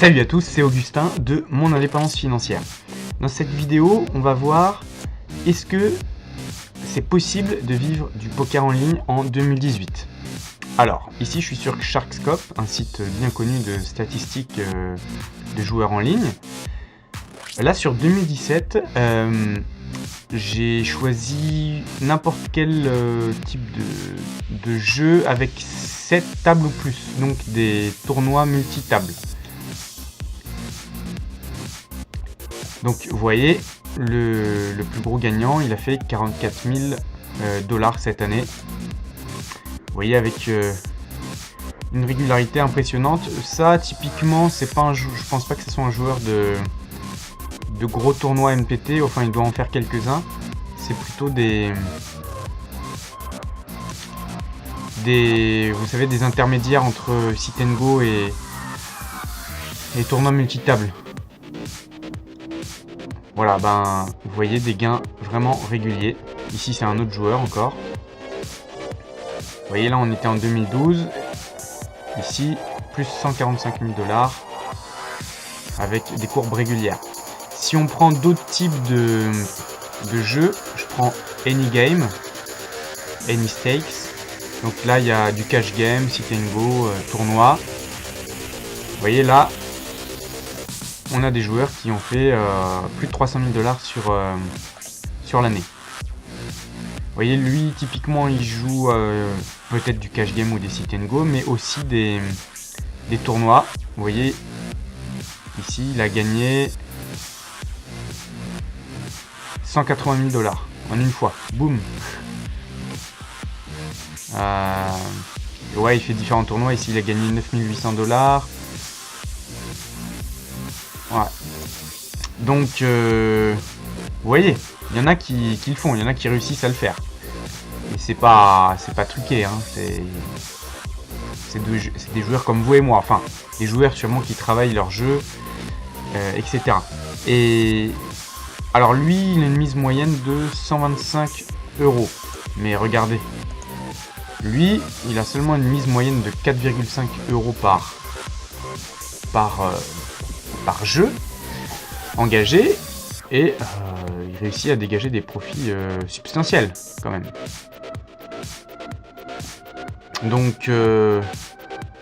Salut à tous, c'est Augustin de Mon Indépendance Financière. Dans cette vidéo, on va voir est-ce que c'est possible de vivre du poker en ligne en 2018. Alors, ici je suis sur Sharkscope, un site bien connu de statistiques de joueurs en ligne. Là sur 2017, j'ai choisi n'importe quel type de jeu avec 7 tables ou plus, donc des tournois multi-tables. Donc vous voyez, le plus gros gagnant, il a fait 44 000 $ cette année. Vous voyez, avec une régularité impressionnante. Ça, typiquement, c'est pas je pense pas que ce soit un joueur de gros tournois MPT. Enfin, il doit en faire quelques-uns. C'est plutôt vous savez, des intermédiaires entre sit and go et tournois multitable. Voilà, vous voyez des gains vraiment réguliers. Ici, c'est un autre joueur encore. Vous voyez, là, on était en 2012. Ici, plus 145 000 $ avec des courbes régulières. Si on prend d'autres types de jeux, je prends Any Game, Any Stakes. Donc là, il y a du cash game, sit and go, tournoi. Vous voyez là, on a des joueurs qui ont fait plus de 300 000 $ sur l'année. Vous voyez, lui, typiquement, il joue peut-être du cash game ou des sit and go, mais aussi des tournois. Vous voyez, ici, il a gagné 180 000 $ en une fois. Boum. Ouais, il fait différents tournois. Ici, il a gagné 9 800 $. Ouais. Donc, vous voyez, il y en a qui le font, il y en a qui réussissent à le faire. Et c'est pas truqué, hein. C'est des joueurs comme vous et moi, enfin, des joueurs sûrement qui travaillent leur jeu, etc. Et alors lui, il a une mise moyenne de 125 €. Mais regardez, lui, il a seulement une mise moyenne de 4,5 € par jeu engagé, et il réussit à dégager des profits substantiels quand même. Donc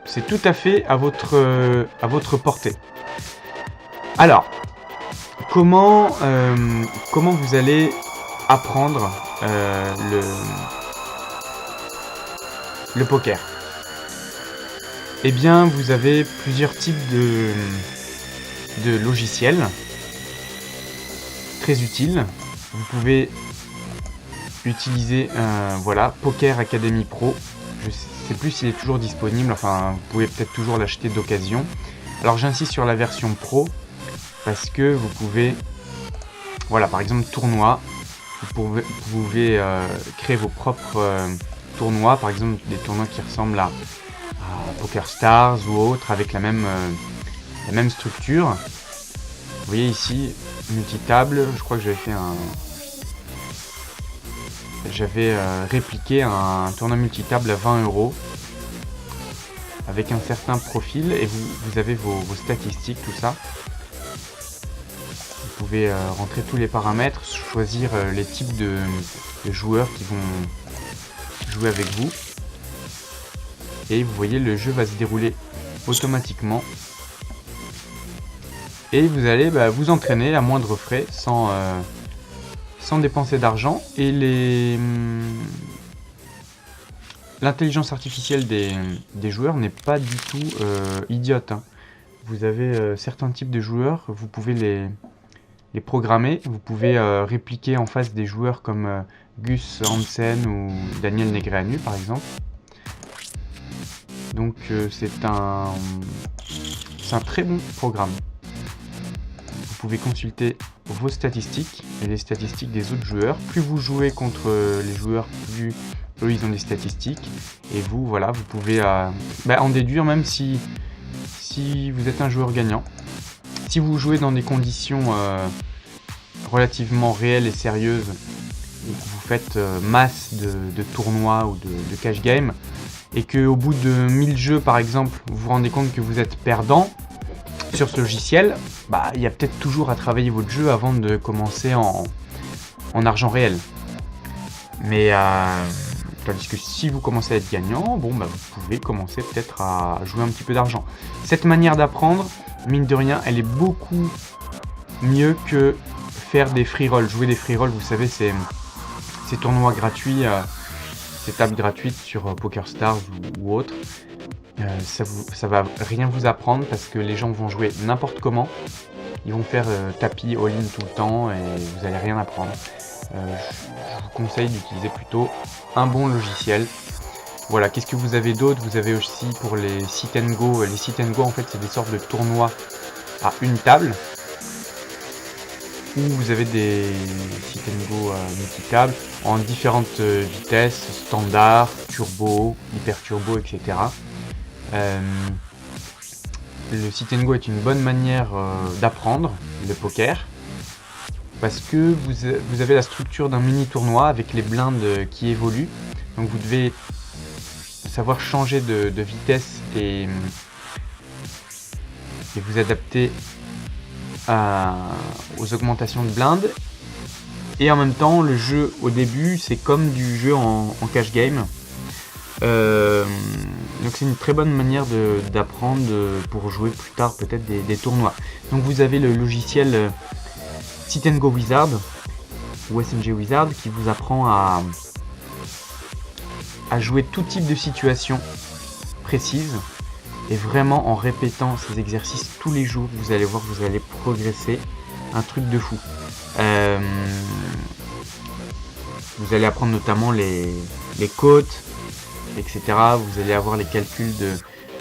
c'est tout à fait à votre portée. Alors, comment vous allez apprendre le poker? Eh bien, vous avez plusieurs types de logiciels très utiles. Vous pouvez utiliser voilà, Poker Academy Pro. Je sais plus s'il est toujours disponible, enfin vous pouvez peut-être toujours l'acheter d'occasion. Alors j'insiste sur la version Pro parce que vous pouvez, voilà, par exemple tournoi, vous pouvez créer vos propres tournois, par exemple des tournois qui ressemblent à Poker Stars ou autres, avec la même structure. Vous voyez ici, multitable, je crois que j'avais répliqué un tournoi multitable à 20 € avec un certain profil, et vous avez vos statistiques, tout ça. Vous pouvez rentrer tous les paramètres, choisir les types de joueurs qui vont jouer avec vous. Et vous voyez, le jeu va se dérouler automatiquement. Et vous allez vous entraîner à moindre frais, sans dépenser d'argent. Et l'intelligence artificielle des joueurs n'est pas du tout idiote, hein. Vous avez certains types de joueurs, vous pouvez les programmer. Vous pouvez répliquer en face des joueurs comme Gus Hansen ou Daniel Negreanu par exemple. Donc c'est un très bon programme. Vous pouvez consulter vos statistiques et les statistiques des autres joueurs. Plus vous jouez contre les joueurs, plus eux ils ont des statistiques. Et vous, voilà, vous pouvez en déduire, même si vous êtes un joueur gagnant. Si vous jouez dans des conditions relativement réelles et sérieuses, et que vous faites masse de tournois ou de cash game, et qu'au bout de 1000 jeux par exemple, vous vous rendez compte que vous êtes perdant, sur ce logiciel, bah, il y a peut-être toujours à travailler votre jeu avant de commencer en argent réel. Mais tandis que si vous commencez à être gagnant, bon, bah, vous pouvez commencer peut-être à jouer un petit peu d'argent. Cette manière d'apprendre, mine de rien, elle est beaucoup mieux que faire des free rolls. Jouer des free rolls, vous savez, ces tournois gratuits, ces tables gratuites sur PokerStars ou autre. Ça va rien vous apprendre parce que les gens vont jouer n'importe comment. Ils vont faire tapis all-in tout le temps et vous n'allez rien apprendre. Je vous conseille d'utiliser plutôt un bon logiciel. Voilà, qu'est-ce que vous avez d'autre? Vous avez aussi pour les sit and go. Les sit and go, en fait, c'est des sortes de tournois à une table. Où vous avez des sit and go multi-tables en différentes vitesses, standard, turbo, hyper turbo, etc. Le sit and go est une bonne manière d'apprendre le poker parce que vous avez la structure d'un mini tournoi avec les blindes qui évoluent. Donc vous devez savoir changer de vitesse et vous adapter aux augmentations de blindes. Et en même temps, le jeu au début, c'est comme du jeu en cash game. Donc c'est une très bonne manière d'apprendre pour jouer plus tard peut-être des tournois. Donc vous avez le logiciel Sit and Go Wizard ou SMG Wizard qui vous apprend à jouer tout type de situation précise. Et vraiment en répétant ces exercices tous les jours, vous allez voir que vous allez progresser. Un truc de fou. Vous allez apprendre notamment les cotes, etc. Vous allez avoir les calculs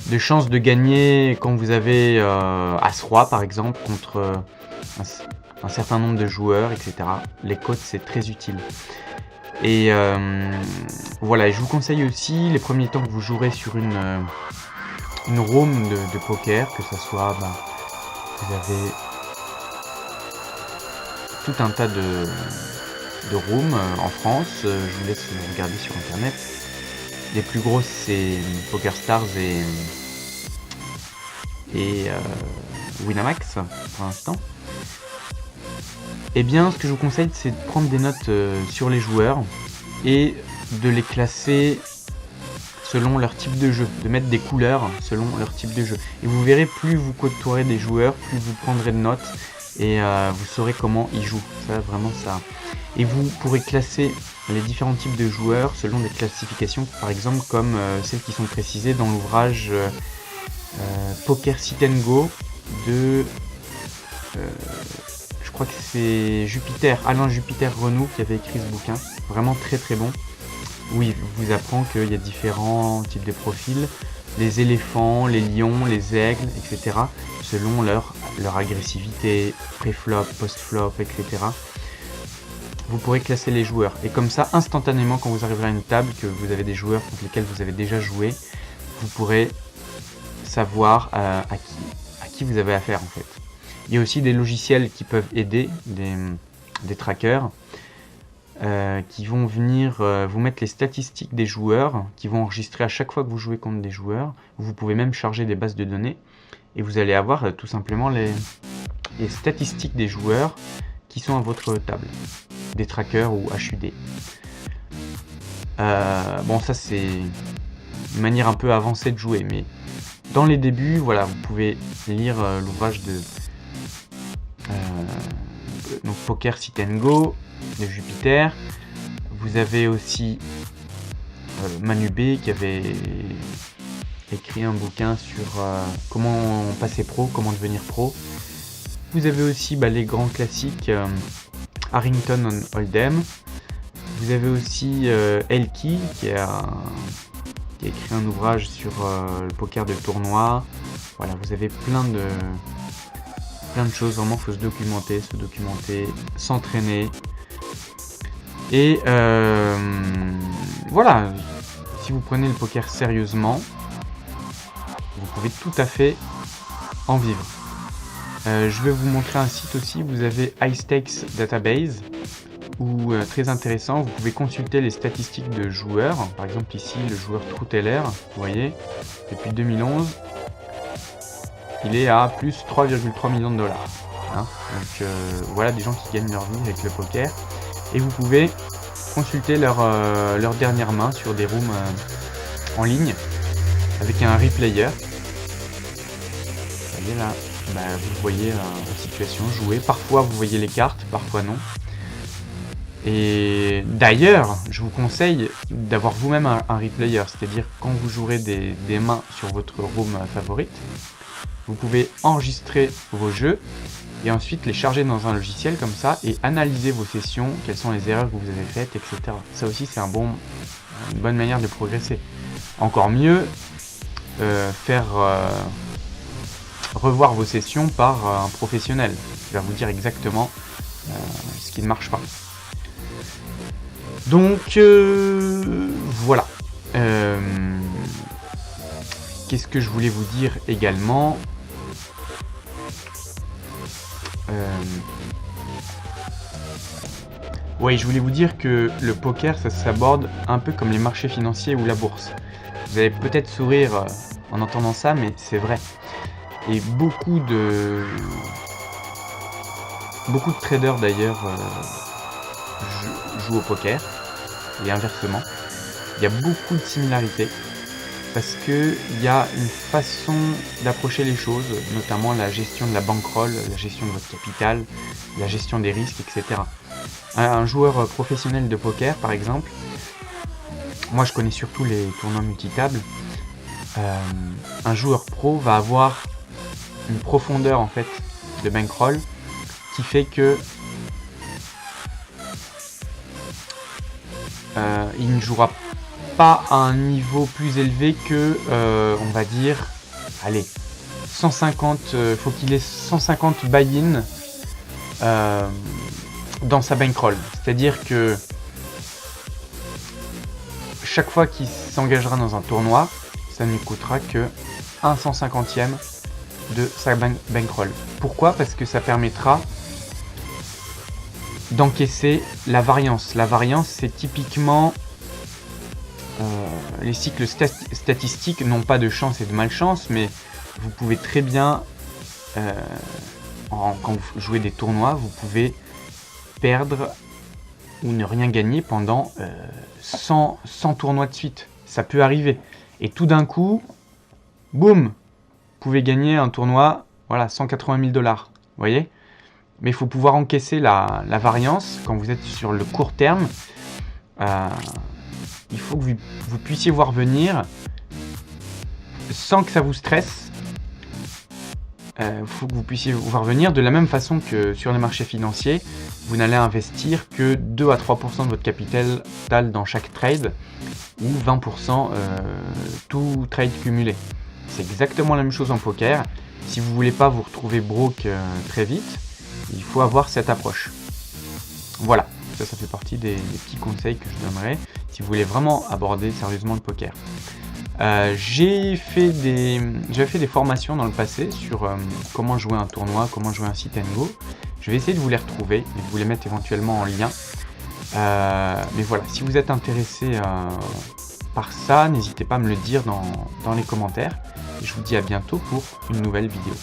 de chances de gagner quand vous avez As-Roi par exemple contre un certain nombre de joueurs, etc. Les cotes, c'est très utile. Et voilà, je vous conseille aussi les premiers temps que vous jouerez sur une room de poker, que ce soit, vous avez tout un tas de rooms en France. Je vous laisse regarder sur internet. Les plus grosses, c'est PokerStars et Winamax pour l'instant. Et bien, ce que je vous conseille, c'est de prendre des notes sur les joueurs et de les classer selon leur type de jeu, de mettre des couleurs selon leur type de jeu. Et vous verrez, plus vous côtoierez des joueurs, plus vous prendrez de notes et vous saurez comment ils jouent. Ça, vraiment ça. Et vous pourrez classer les différents types de joueurs selon des classifications, par exemple comme celles qui sont précisées dans l'ouvrage Poker Sit and Go de... je crois que c'est Alain Jupiter Renaud qui avait écrit ce bouquin. Vraiment très très bon. Où il vous apprend qu'il y a différents types de profils, les éléphants, les lions, les aigles, etc. selon leur agressivité, pré-flop, post-flop, etc. Vous pourrez classer les joueurs. Et comme ça, instantanément, quand vous arriverez à une table, que vous avez des joueurs contre lesquels vous avez déjà joué, vous pourrez savoir à qui vous avez affaire en fait. Il y a aussi des logiciels qui peuvent aider, des trackers, qui vont venir vous mettre les statistiques des joueurs, qui vont enregistrer à chaque fois que vous jouez contre des joueurs. Vous pouvez même charger des bases de données et vous allez avoir tout simplement les statistiques des joueurs qui sont à votre table, des trackers ou HUD. Bon, ça c'est une manière un peu avancée de jouer, mais dans les débuts, voilà, vous pouvez lire l'ouvrage de donc Poker Sit and Go de Jupiter. Vous avez aussi Manu B qui avait écrit un bouquin sur comment passer pro, comment devenir pro. Vous avez aussi les grands classiques Harrington on Hold'em. Vous avez aussi Elki qui a écrit un ouvrage sur le poker de tournoi. Voilà, vous avez plein de choses, vraiment il faut se documenter, s'entraîner. Et voilà, si vous prenez le poker sérieusement, vous pouvez tout à fait en vivre. Je vais vous montrer un site aussi, vous avez High Stakes Database, où très intéressant, vous pouvez consulter les statistiques de joueurs. Par exemple ici, le joueur Trouteller, vous voyez, depuis 2011. il est à plus 3,3 millions de dollars. Hein. Donc voilà des gens qui gagnent leur vie avec le poker. Et vous pouvez consulter leur dernière main sur des rooms en ligne avec un replayer. Vous voyez là, vous voyez la situation jouer. Parfois vous voyez les cartes, parfois non. Et d'ailleurs, je vous conseille d'avoir vous-même un replayer, c'est-à-dire quand vous jouerez des mains sur votre room favorite, vous pouvez enregistrer vos jeux et ensuite les charger dans un logiciel comme ça et analyser vos sessions, quelles sont les erreurs que vous avez faites, etc. Ça aussi c'est une bonne manière de progresser. Encore mieux, faire revoir vos sessions par un professionnel qui va vous dire exactement ce qui ne marche pas. Donc voilà. Qu'est-ce que je voulais vous dire également ? Oui, je voulais vous dire que le poker, ça s'aborde un peu comme les marchés financiers ou la bourse. Vous allez peut-être sourire en entendant ça, mais c'est vrai. Et beaucoup de traders d'ailleurs jouent au poker, et inversement. Il y a beaucoup de similarités, parce qu'il y a une façon d'approcher les choses, notamment la gestion de la bankroll, la gestion de votre capital, la gestion des risques, etc. Un joueur professionnel de poker, par exemple, moi je connais surtout les tournois multitables, un joueur pro va avoir une profondeur en fait de bankroll qui fait que il ne jouera pas à un niveau plus élevé que, on va dire, allez, 150, faut qu'il ait 150 buy-in dans sa bankroll. C'est-à-dire que chaque fois qu'il s'engagera dans un tournoi, ça ne lui coûtera que 1/150e de sa bankroll. Pourquoi ? Parce que ça permettra d'encaisser la variance. La variance, c'est typiquement les cycles statistiques, non pas de chance et de malchance, mais vous pouvez très bien, quand vous jouez des tournois, vous pouvez perdre ou ne rien gagner pendant 100 tournois de suite. Ça peut arriver. Et tout d'un coup, boum, vous pouvez gagner un tournoi, voilà, 180 000 $. Vous voyez ? Mais il faut pouvoir encaisser la variance quand vous êtes sur le court terme. Il faut que vous puissiez voir venir sans que ça vous stresse. Il faut que vous puissiez voir venir de la même façon que sur les marchés financiers. Vous n'allez investir que 2 à 3% de votre capital dans chaque trade ou 20% tout trade cumulé. C'est exactement la même chose en poker. Si vous ne voulez pas vous retrouver broke très vite, il faut avoir cette approche. Voilà, ça fait partie des petits conseils que je donnerai si vous voulez vraiment aborder sérieusement le poker. J'avais fait des formations dans le passé sur comment jouer un tournoi, comment jouer un sit and go. Je vais essayer de vous les retrouver et de vous les mettre éventuellement en lien. Mais voilà, si vous êtes intéressé par ça, n'hésitez pas à me le dire dans les commentaires. Et je vous dis à bientôt pour une nouvelle vidéo.